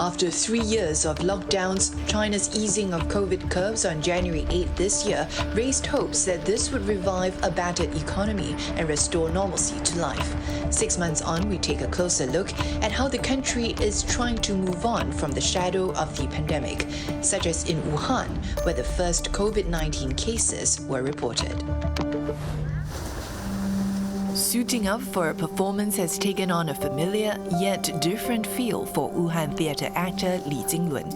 After 3 years of lockdowns, China's easing of COVID curves on January 8 this year raised hopes that this would revive a battered economy and restore normalcy to life. 6 months on, we take a closer look at how the country is trying to move on from the shadow of the pandemic, such as in Wuhan, where the first COVID-19 cases were reported. Suiting up for a performance has taken on a familiar yet different feel for Wuhan theatre actor Li Jinglun.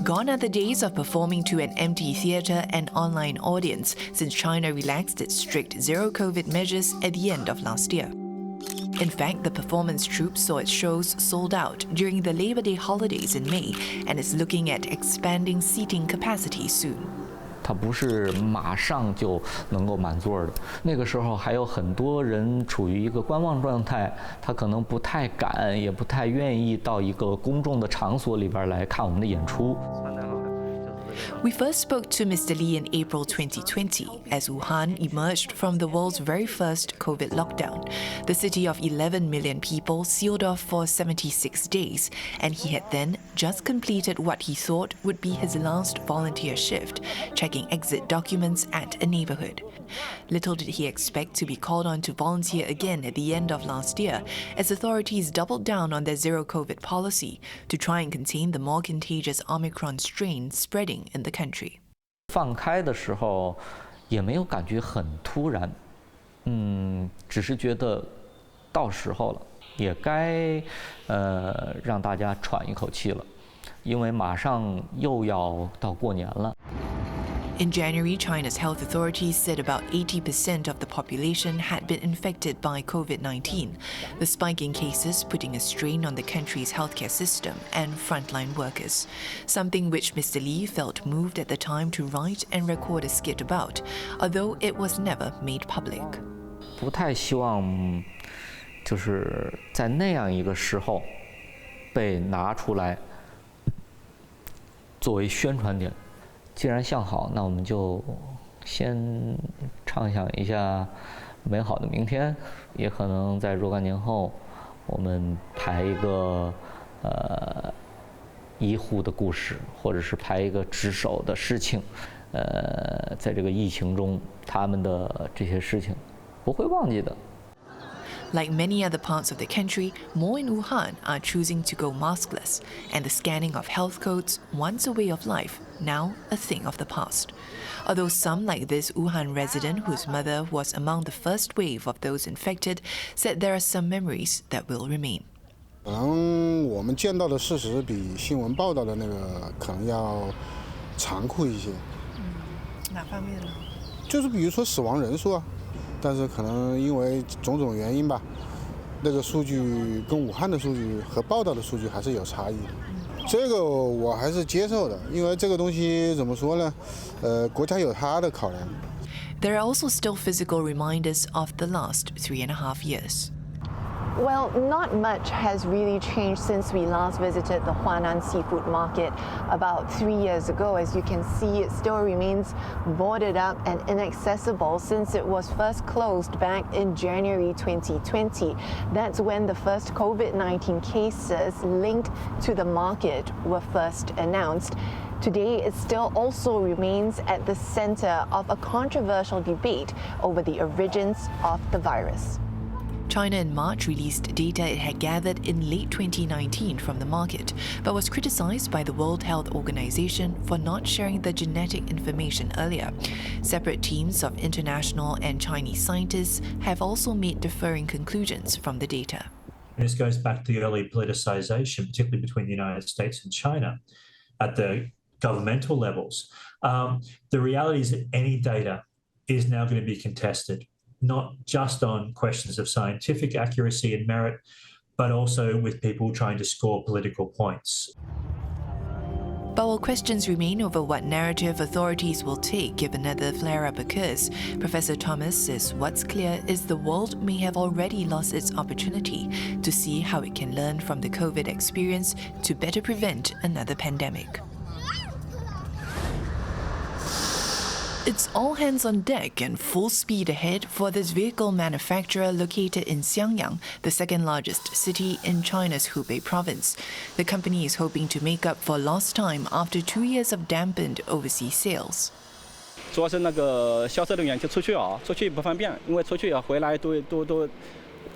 Gone are the days of performing to an empty theatre and online audience since China relaxed its strict zero-COVID measures at the end of last year. In fact, the performance troupe saw its shows sold out during the Labor Day holidays in May and is looking at expanding seating capacity soon. 它不是马上就能够满座的，那个时候还有很多人处于一个观望状态，他可能不太敢，也不太愿意到一个公众的场所里边来看我们的演出。 We first spoke to Mr. Li in April 2020 as Wuhan emerged from the world's very first COVID lockdown. The city of 11 million people sealed off for 76 days, and he had then just completed what he thought would be his last volunteer shift, checking exit documents at a neighborhood. Little did he expect to be called on to volunteer again at the end of last year, as authorities doubled down on their zero-COVID policy to try and contain the more contagious Omicron strain spreading in the country. 放开的时候也没有感觉很突然，只是觉得到时候了，也该让大家喘一口气了，因为马上又要到过年了。 In January, China's health authorities said about 80% of the population had been infected by COVID-19, the spike in cases putting a strain on the country's healthcare system and frontline workers, something which Mr. Li felt moved at the time to write and record a skit about, although it was never made public. 不太希望就是在那样一个时候被拿出来作为宣传点。 既然向好，那我们就先畅想一下美好的明天，也可能在若干年后，我们排一个医护的故事，或者是排一个值守的事情，在这个疫情中，他们的这些事情不会忘记的。 Like many other parts of the country, more in Wuhan are choosing to go maskless, and the scanning of health codes, once a way of life, now a thing of the past. Although some, like this Wuhan resident whose mother was among the first wave of those infected, said there are some memories that will remain. 可能我们见到的事实比新闻报道的那个可能要残酷一些。哪方面呢？就是比如说死亡人数啊。 但是可能因为种种原因吧，那个数据跟武汉的数据和报道的数据还是有差异的。这个我还是接受的，因为这个东西怎么说呢？国家有它的考量。There are also still physical reminders of the last 3.5 years. Well, not much has really changed since we last visited the Huanan seafood market about 3 years ago. As you can see, it still remains boarded up and inaccessible since it was first closed back in January 2020. That's when the first COVID-19 cases linked to the market were first announced. Today, it still also remains at the center of a controversial debate over the origins of the virus. China in March released data it had gathered in late 2019 from the market, but was criticized by the World Health Organization for not sharing the genetic information earlier. Separate teams of international and Chinese scientists have also made differing conclusions from the data. This goes back to the early politicization, particularly between the United States and China at the governmental levels. The reality is that any data is now going to be contested, not just on questions of scientific accuracy and merit, but also with people trying to score political points. But while questions remain over what narrative authorities will take if another flare-up occurs, Professor Thomas says what's clear is the world may have already lost its opportunity to see how it can learn from the COVID experience to better prevent another pandemic. It's all hands on deck and full speed ahead for this vehicle manufacturer located in Xiangyang, the second largest city in China's Hubei province. The company is hoping to make up for lost time after 2 years of dampened overseas sales. 主要是那个销售人员就出去啊，出去不方便，因为出去回来都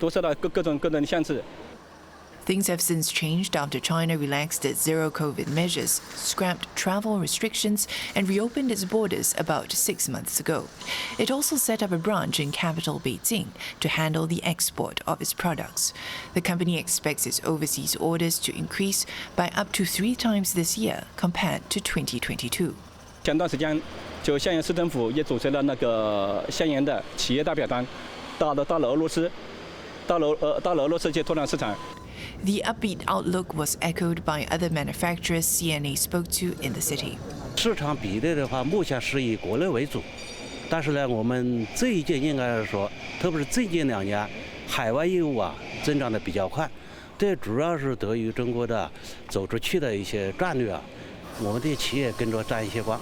受到各种的限制。 Things have since changed after China relaxed its zero-COVID measures, scrapped travel restrictions, and reopened its borders about 6 months ago. It also set up a branch in capital Beijing to handle the export of its products. The company expects its overseas orders to increase by up to 3 times this year compared to 2022. 前段时间，就襄阳市政府也组织了那个襄阳的企业代表团，到了俄罗斯，到了俄罗斯去拓展市场。 The upbeat outlook was echoed by other manufacturers CNA spoke to in the city. 市场比例的话，目前是以国内为主，但是呢，我们这一届应该说，特别是最近2年，海外业务啊增长的比较快，这主要是得益于中国的走出去的一些战略啊，我们的企业跟着沾一些光。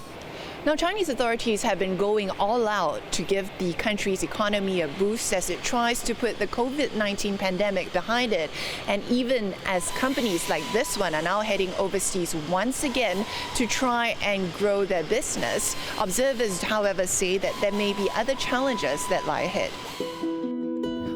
Now, Chinese authorities have been going all out to give the country's economy a boost as it tries to put the COVID-19 pandemic behind it. And even as companies like this one are now heading overseas once again to try and grow their business, observers, however, say that there may be other challenges that lie ahead.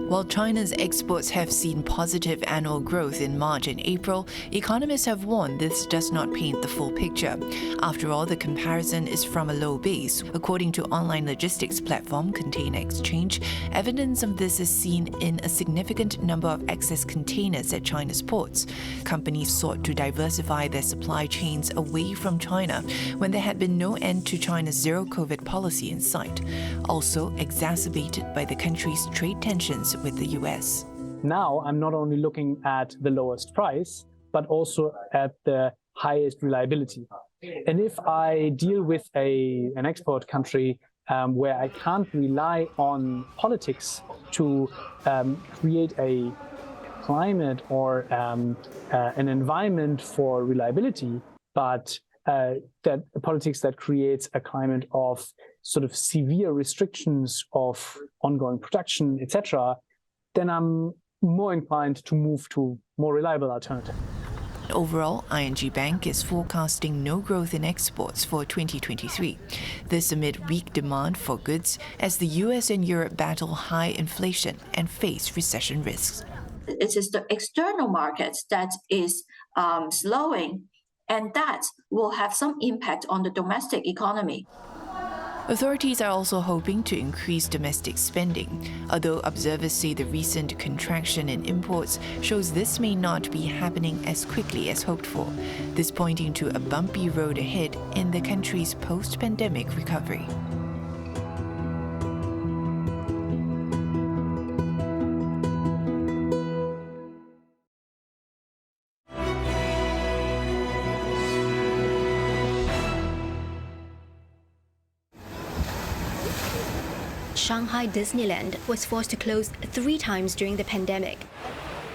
While China's exports have seen positive annual growth in March and April, economists have warned this does not paint the full picture. After all, the comparison is from a low base. According to online logistics platform Container Exchange, evidence of this is seen in a significant number of excess containers at China's ports. Companies sought to diversify their supply chains away from China when there had been no end to China's zero-COVID policy in sight, also exacerbated by the country's trade tensions with the US. Now I'm not only looking at the lowest price, but also at the highest reliability. And if I deal with an export country where I can't rely on politics to create a climate or an environment for reliability, but that politics that creates a climate of sort of severe restrictions of ongoing production, etc., then I'm more inclined to move to more reliable alternative. Overall, ING Bank is forecasting no growth in exports for 2023. This amid weak demand for goods as the US and Europe battle high inflation and face recession risks. It is the external markets that is slowing, and that will have some impact on the domestic economy. Authorities are also hoping to increase domestic spending, although observers say the recent contraction in imports shows this may not be happening as quickly as hoped for, this pointing to a bumpy road ahead in the country's post-pandemic recovery. Shanghai Disneyland was forced to close 3 times during the pandemic.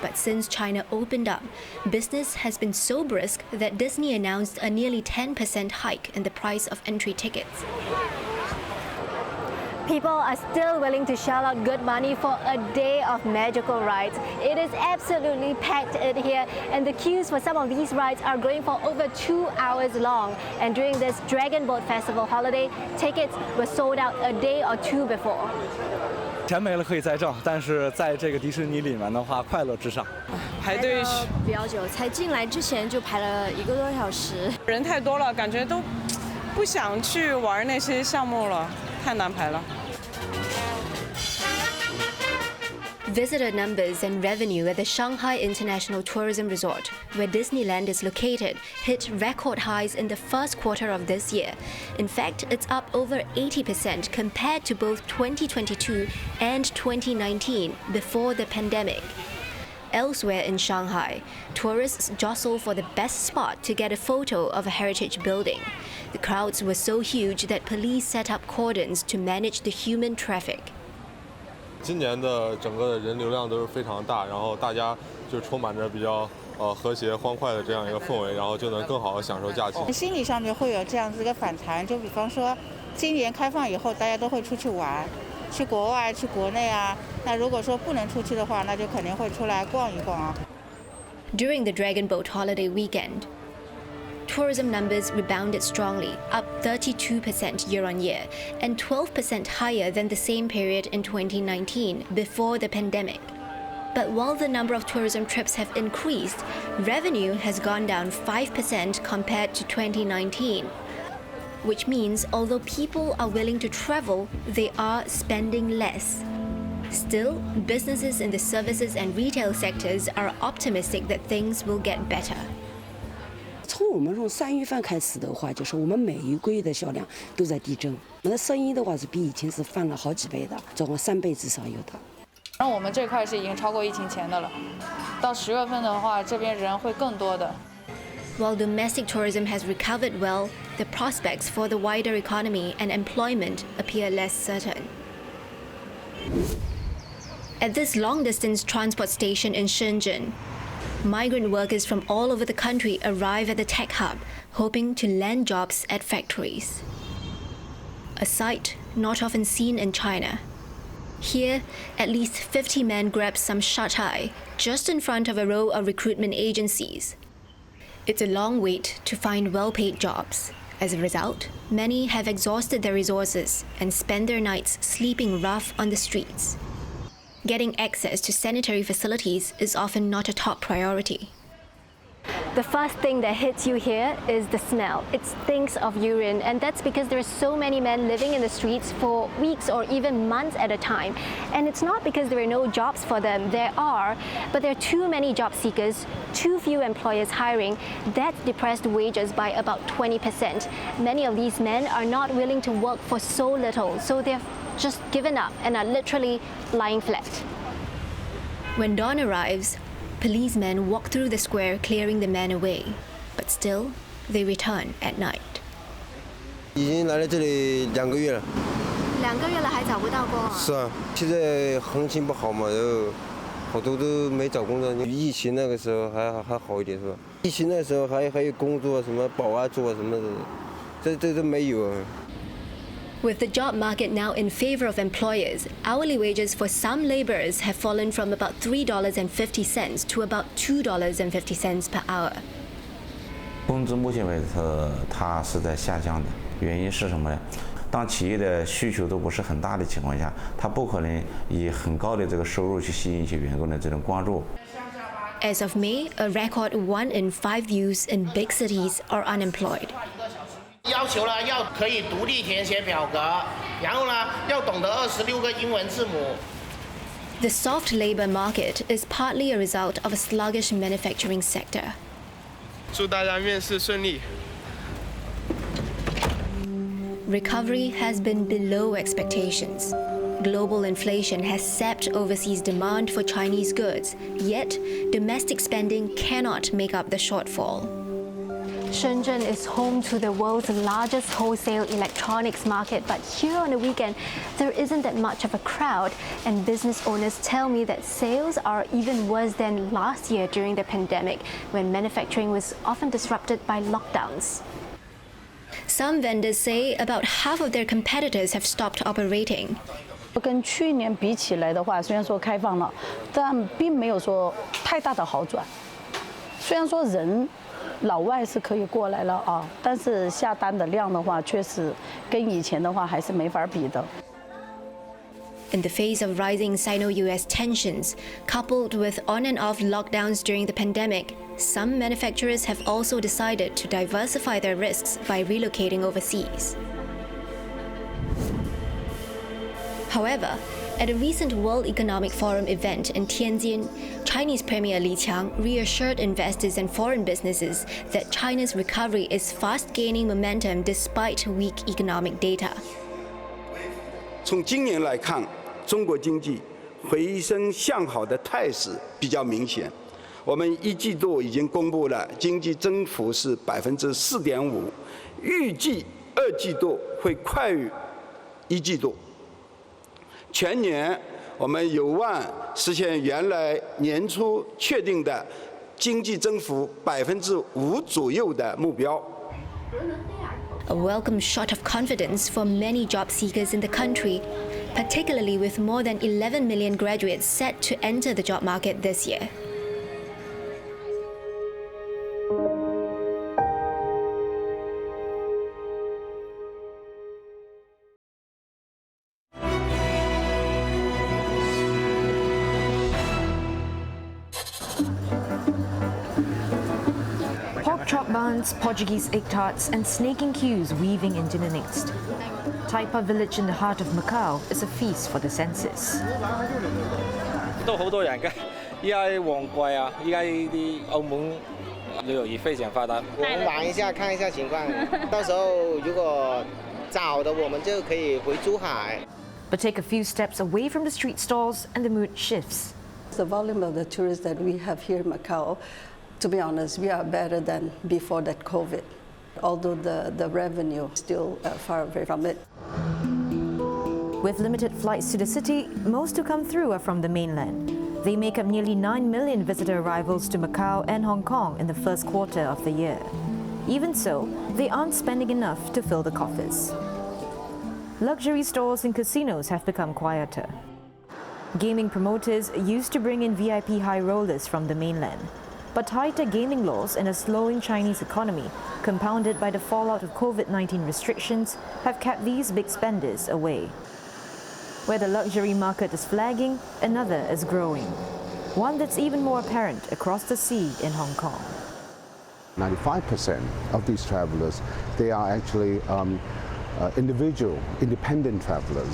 But since China opened up, business has been so brisk that Disney announced a nearly 10% hike in the price of entry tickets. People are still willing to shell out good money for a day of magical rides. It is absolutely packed in here, and the queues for some of these rides are going for over 2 hours long. And during this Dragon Boat Festival holiday, tickets were sold out a day or 2 before. 钱没了可以再挣，但是在这个迪士尼里面的话，快乐至上。排队比较久，才进来之前就排了1个多小时，人太多了，感觉都不想去玩那些项目了，太难排了。 Visitor numbers and revenue at the Shanghai International Tourism Resort, where Disneyland is located, hit record highs in the first quarter of this year. In fact, it's up over 80% compared to both 2022 and 2019, before the pandemic. Elsewhere in Shanghai, tourists jostle for the best spot to get a photo of a heritage building. The crowds were so huge that police set up cordons to manage the human traffic. 今年的整个的人流量都是非常大，然后大家就充满着比较和谐欢快的这样一个氛围，然后就能更好的享受假期。心理上面会有这样子一个反弹，就比方说今年开放以后，大家都会出去玩，去国外、去国内啊。那如果说不能出去的话，那就肯定会出来逛一逛啊。During the Dragon Boat holiday weekend, tourism numbers rebounded strongly, up 32% year-on-year, and 12% higher than the same period in 2019, before the pandemic. But while the number of tourism trips have increased, revenue has gone down 5% compared to 2019. Which means although people are willing to travel, they are spending less. Still, businesses in the services and retail sectors are optimistic that things will get better. 从我们从3月份开始的话，就是我们每一个月的销量都在递增，那生意的话是比以前是翻了好几倍的，总共3倍至少有的。然后我们这块是已经超过疫情前的了，到10月份的话，这边人会更多的。While domestic tourism has recovered well, the prospects for the wider economy and employment appear less certain. At this long-distance transport station in Shenzhen, migrant workers from all over the country arrive at the tech hub, hoping to land jobs at factories. A sight not often seen in China. Here, at least 50 men grab some shut-eye just in front of a row of recruitment agencies. It's a long wait to find well-paid jobs. As a result, many have exhausted their resources and spend their nights sleeping rough on the streets. Getting access to sanitary facilities is often not a top priority. The first thing that hits you here is the smell. It stinks of urine, and that's because there are so many men living in the streets for weeks or even months at a time. And it's not because there are no jobs for them. There are, but there are too many job seekers, too few employers hiring. That's depressed wages by about 20%. Many of these men are not willing to work for so little, so they've just given up and are literally lying flat. When dawn arrives, policemen walk through the square clearing the men away, but still, they return at night. 已经来了这里2个月了。2个月了还找不到工啊？是啊，现在行情不好嘛，然后好多都没找工作。疫情那个时候还好一点是吧？疫情那时候还有工作，什么保安做什么的，这都没有啊。With the job market now in favor of employers, hourly wages for some laborers have fallen from about $3.50 to about $2.50 per hour. 工资目前为止它是在下降的，原因是什么呢？当企业的需求都不是很大的情况下，它不可能以很高的这个收入去吸引一些员工的这种关注。As of May, a record 1 in 5 youths in big cities are unemployed. 要求呢要可以独立填写表格，然后呢要懂得26个英文字母。The soft labor market is partly a result of a sluggish manufacturing sector. 祝大家面试顺利。Recovery has been below expectations. Global inflation has sapped overseas demand for Chinese goods, yet domestic spending cannot make up the shortfall. Shenzhen is home to the world's largest wholesale electronics market, but here on the weekend, there isn't that much of a crowd, and business owners tell me that sales are even worse than last year during the pandemic, when manufacturing was often disrupted by lockdowns. Some vendors say about half of their competitors have stopped operating. 跟去年比起来的话，虽然说开放了，但并没有说太大的好转。虽然说人老外是可以过来了啊，但是下单的量的话，确实跟以前的话还是没法比的。In the face of rising Sino-US tensions, coupled with on and off lockdowns during the pandemic, some manufacturers have also decided to diversify their risks by relocating overseas. However, at a recent World Economic Forum event in Tianjin, Chinese Premier Li Qiang reassured investors and foreign businesses that China's recovery is fast gaining momentum despite weak economic data. 从今年来看，中国经济回升向好的态势比较明显。我们1季度已经公布了经济增幅是4.5%，预计2季度会快于1季度。全年我们有望实现原来年初确定的经济增幅5%左右的目标。a welcome shot of confidence for many job seekers in the country, particularly with more than 11 million graduates set to enter the job market this year. Chop buns, Portuguese egg tarts, and snaking queues weaving into the next. Taipa village in the heart of Macau is a feast for the senses. 都好多人㗎，依家旺季啊，依家呢啲澳門旅遊業非常發達。我们玩一下，看一下情况，到时候如果早的，我们就可以回珠海。 But take a few steps away from the street stalls and the mood shifts. The volume of the tourists that we have here in Macau, to be honest, we are better than before that COVID, although the revenue is still far away from it. With limited flights to the city, most who come through are from the mainland. They make up nearly 9 million visitor arrivals to Macau and Hong Kong in the first quarter of the year. Even so, they aren't spending enough to fill the coffers. Luxury stores and casinos have become quieter. Gaming promoters used to bring in VIP high rollers from the mainland. But tighter gaming laws and a slowing Chinese economy, compounded by the fallout of COVID-19 restrictions, have kept these big spenders away. Where the luxury market is flagging, another is growing. One that's even more apparent across the sea in Hong Kong. 95% of these travelers, they are actually individual, independent travelers,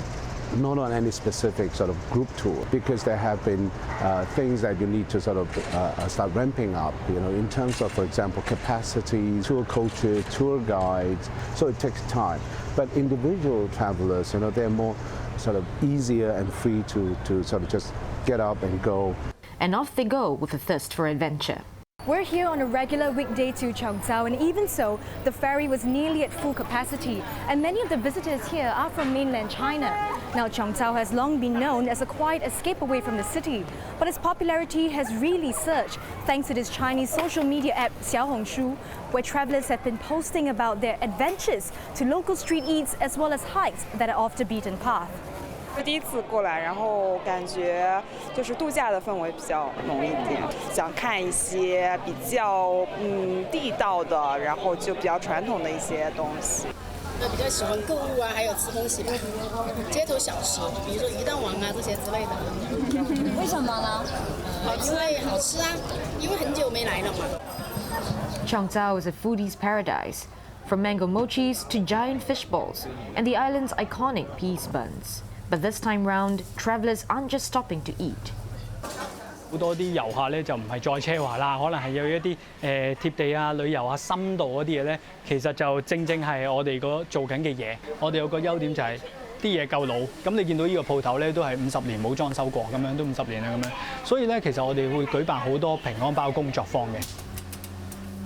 not on any specific sort of group tour, because there have been things that you need to sort of start ramping up, you know, in terms of, for example, capacity, tour coaches, tour guides, so it takes time. But individual travelers, you know, they're more sort of easier and free to sort of just get up and go. And off they go with a thirst for adventure. We're here on a regular weekday to Chongzhou, and even so, the ferry was nearly at full capacity, and many of the visitors here are from mainland China. Now, Chongzhou has long been known as a quiet escape away from the city, but its popularity has really surged thanks to this Chinese social media app Xiaohongshu, where travelers have been posting about their adventures to local street eats as well as hikes that are off the beaten path. 是第一次过来，然后感觉就是度假的氛围比较浓一点，想看一些比较地道的，然后就比较传统的一些东西。比较喜欢购物啊，还有吃东西吧，街头小吃，比如说鱼蛋王啊这些之类的。为什么呢？因为好吃啊，因为很久没来了嘛。Chongzhou is a foodie's paradise, from mango mochis to giant fish balls, and the island's iconic peas buns. But this time round, travelers aren't just stopping to eat. 好多啲遊客咧就唔係再奢華啦，可能係有一啲貼地啊、旅遊啊、深度嗰啲嘢咧，其實就正係我哋做緊嘅嘢。我哋有個優點就係啲嘢夠老，咁你見到呢個鋪頭咧都係50年冇裝修過，咁樣都50年啦咁樣。所以咧，其實我哋會舉辦好多平安包工作坊嘅。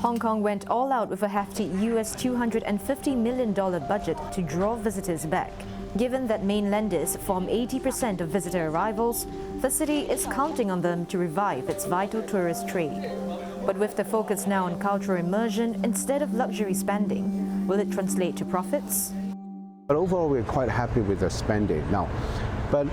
Hong Kong went all out with a hefty US $250 million budget to draw visitors back. Given that mainlanders form 80% of visitor arrivals, the city is counting on them to revive its vital tourist trade. But with the focus now on cultural immersion instead of luxury spending, will it translate to profits? But overall, we're quite happy with the spending now. But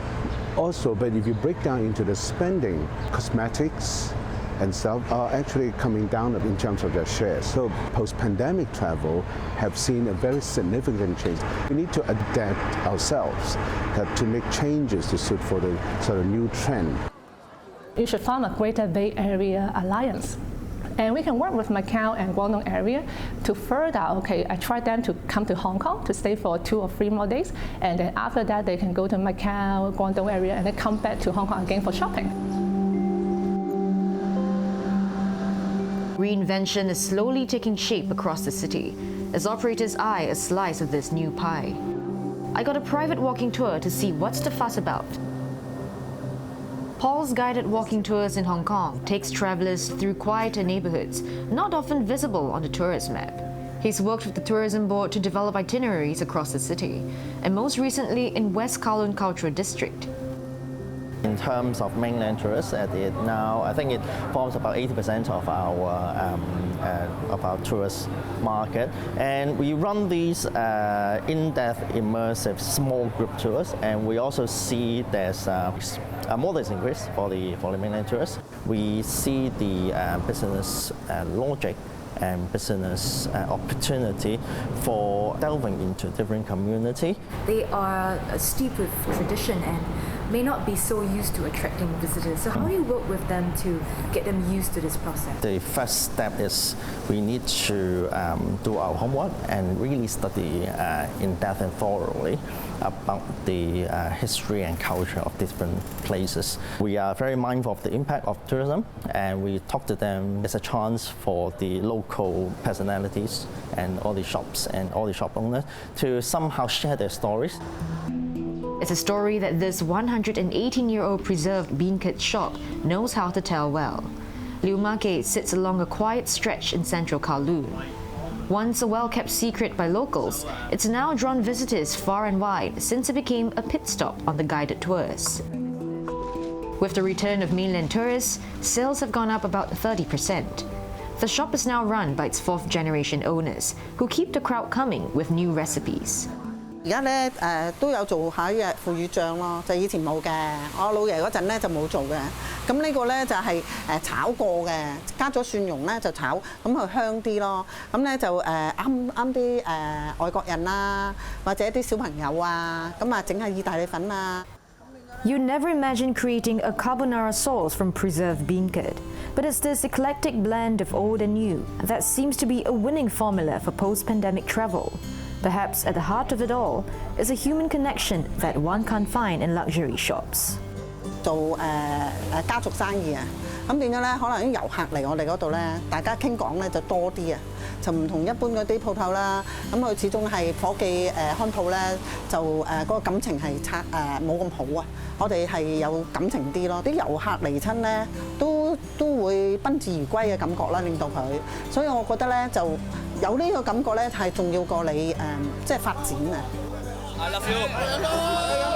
if you break down into the spending, cosmetics and stuff are actually coming down in terms of their shares. So post-pandemic travel have seen a very significant change. We need to adapt ourselves to make changes to suit for the sort of new trend. You should form a Greater Bay Area alliance. And we can work with Macau and Guangdong area to further, I try them to come to Hong Kong to stay for 2 or 3 more days. And then after that, they can go to Macau, Guangdong area, and then come back to Hong Kong again for shopping. Reinvention is slowly taking shape across the city as operators eye a slice of this new pie. I got a private walking tour to see what's the fuss about. Paul's guided walking tours in Hong Kong takes travelers through quieter neighborhoods, not often visible on the tourist map. He's worked with the tourism board to develop itineraries across the city, and most recently in West Kowloon Cultural District. In terms of mainland tourists, now I think it forms about 80% of our tourist market, and we run these in-depth, immersive, small group tours, and we also see there's a modest increase for the mainland tourists. We see the business logic and business opportunity for delving into different community. They are steeped with tradition and may not be so used to attracting visitors. So how do you work with them to get them used to this process? The first step is we need to do our homework and really study in depth and thoroughly about the history and culture of different places. We are very mindful of the impact of tourism, and we talk to them as a chance for the local personalities and all the shops and all the shop owners to somehow share their stories. It's a story that this 118-year-old preserved beancurd shop knows how to tell well. Liu Market sits along a quiet stretch in central Kowloon. Once a well-kept secret by locals, it's now drawn visitors far and wide since it became a pit stop on the guided tours. With the return of mainland tourists, sales have gone up about 30%. The shop is now run by its fourth-generation owners, who keep the crowd coming with new recipes. 而家咧都有做下啲腐乳醬咯，就以前冇嘅。我老爺嗰陣咧就冇做嘅。咁呢個咧就係炒過嘅，加咗蒜蓉咧就炒，咁佢香啲咯。咁咧就啱啲外國人啦，或者啲小朋友啊，咁啊整下意大利粉啊。 You'd never imagine creating a carbonara sauce from preserved beancurd, but it's this eclectic blend of old and new that seems to be a winning formula for post-pandemic travel. Perhaps at the heart of it all is a human connection that one can't find in luxury shops. 做家族生意啊，咁變咗咧，可能啲遊客嚟我哋嗰度咧，大家傾講咧就多啲啊，就唔同一般嗰啲鋪頭啦。咁佢始終係伙計看鋪咧，就嗰個感情係冇咁好啊。我哋係有感情啲咯，啲遊客嚟親咧都會賓至如歸嘅感覺啦，令到佢。所以我覺得咧就有呢個感覺咧係重要過你即係發展啊。I love you.